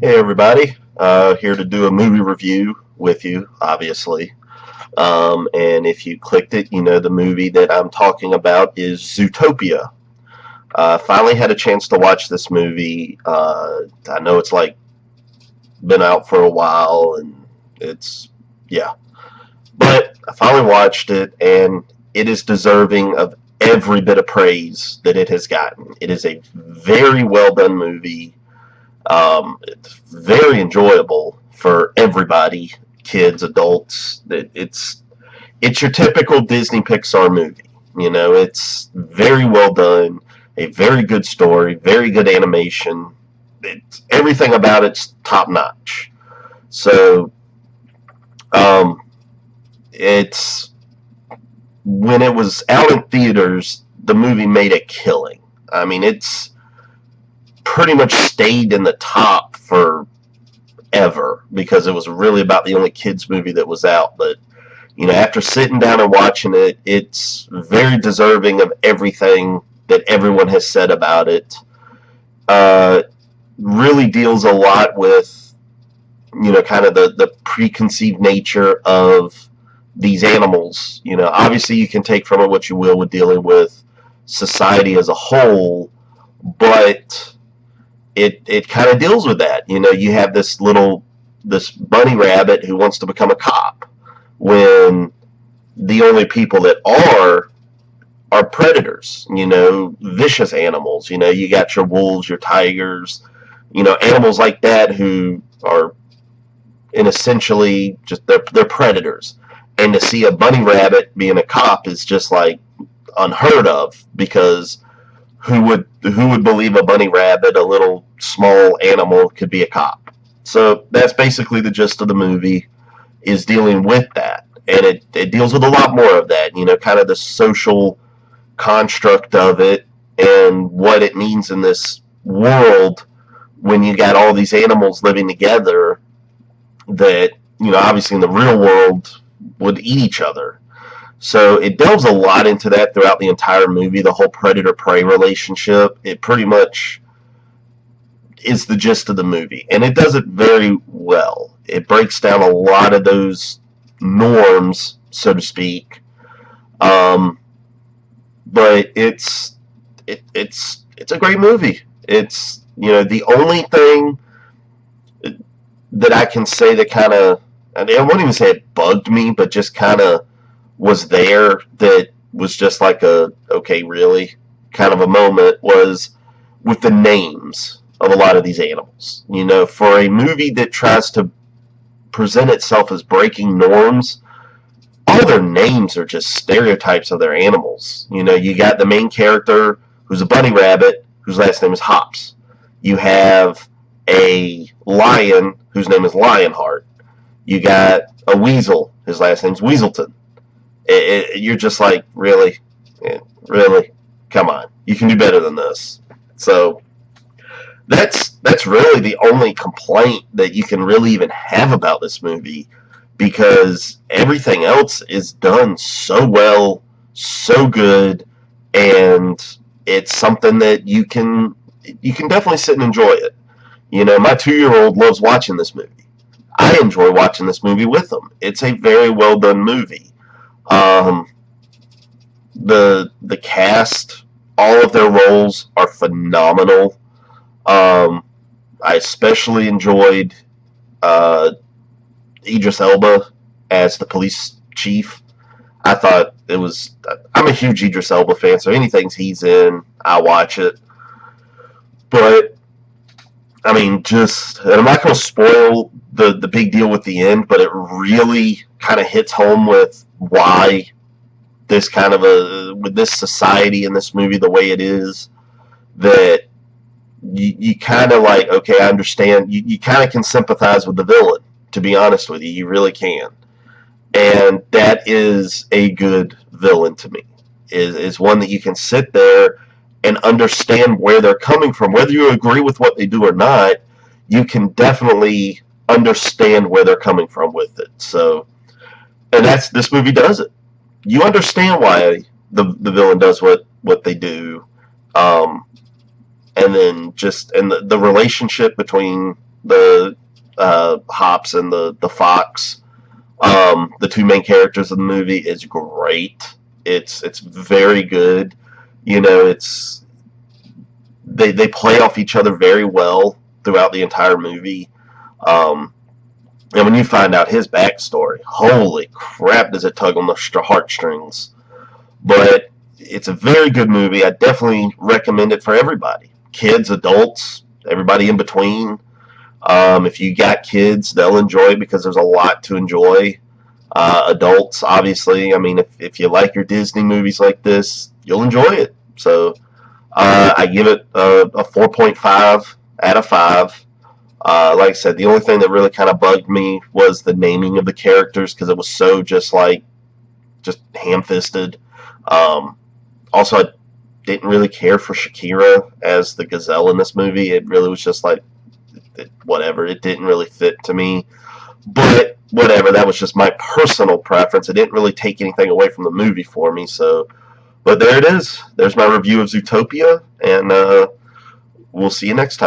Hey everybody, here to do a movie review with you, obviously. And if you clicked it, you know the movie that I'm talking about is Zootopia. Finally had a chance to watch this movie. I know it's like been out for a while, and it's yeah, but I finally watched it, and it is deserving of every bit of praise that it has gotten. It is a very well done movie. It's very enjoyable for everybody, kids, adults. It's your typical Disney Pixar movie. You know, it's very well done, a very good story, very good animation. Everything about it's top notch. So, um, it's when it was out in theaters, the movie made a killing. I mean, it's pretty much stayed in the top for ever because it was really about the only kids movie that was out. But after sitting down and watching it, it's very deserving of everything that everyone has said about it. Uh, really deals a lot with kind of the preconceived nature of these animals. Obviously you can take from it what you will with dealing with society as a whole, but it kind of deals with that. You have this bunny rabbit who wants to become a cop when the only people that are predators, vicious animals. You got your wolves, your tigers, animals like that who are in essentially just they're predators. And to see a bunny rabbit being a cop is just like unheard of because who would believe a bunny rabbit, a little small animal, could be a cop? So that's basically the gist of the movie, is dealing with that. And it deals with a lot more of that, kind of the social construct of it and what it means in this world when you got all these animals living together that, obviously in the real world would eat each other. So it delves a lot into that throughout the entire movie, the whole predator prey relationship. It pretty much is the gist of the movie, and it does it very well. It breaks down a lot of those norms, so to speak. Um, but it's a great movie. It's the only thing that I can say that kind of, I won't even say it bugged me, but just kind of was there, that was just like a okay, really kind of a moment, was with the names of a lot of these animals. For a movie that tries to present itself as breaking norms, all their names are just stereotypes of their animals. You got the main character who's a bunny rabbit whose last name is Hops. You have a lion whose name is Lionheart. You got a weasel, his last name's Weaselton. You're just like, really? Really? Come on. You can do better than this. So that's really the only complaint that you can really even have about this movie, because everything else is done so well, so good, and it's something that you can definitely sit and enjoy it. My 2-year-old loves watching this movie. I enjoy watching this movie with them. It's a very well done movie. Um, the cast, all of their roles are phenomenal. Um, I especially enjoyed uh, Idris Elba as the police chief. I thought it was. I'm a huge Idris Elba fan, so anything he's in, I watch it. But I mean, and I'm not going to spoil the big deal with the end, but it really kind of hits home with why this kind of with this society in this movie the way it is, that you kind of like, okay, I understand. You kind of can sympathize with the villain, to be honest with you. You really can. And that is a good villain to me. Is one that you can sit there and understand where they're coming from. Whether you agree with what they do or not, you can definitely understand where they're coming from with it. So, and that's this movie does it. You understand why the villain does what they do. And then just, and the relationship between the Hops and the Fox, the two main characters of the movie, is great. It's very good. You know, they play off each other very well throughout the entire movie. Um, and when you find out his backstory, holy crap, does it tug on the heartstrings? But it's a very good movie. I definitely recommend it for everybody, kids, adults, everybody in between. If you got kids, they'll enjoy it because there's a lot to enjoy. Adults, obviously, I mean, if you like your Disney movies like this, you'll enjoy it. So I give it a 4.5 out of 5. Like I said, the only thing that really kind of bugged me was the naming of the characters because it was so just ham-fisted. Um, Also, I didn't really care for Shakira as the gazelle in this movie. It really was just like, whatever. It didn't really fit to me. But whatever, that was just my personal preference. It didn't really take anything away from the movie for me. So, but there it is. There's my review of Zootopia, and we'll see you next time.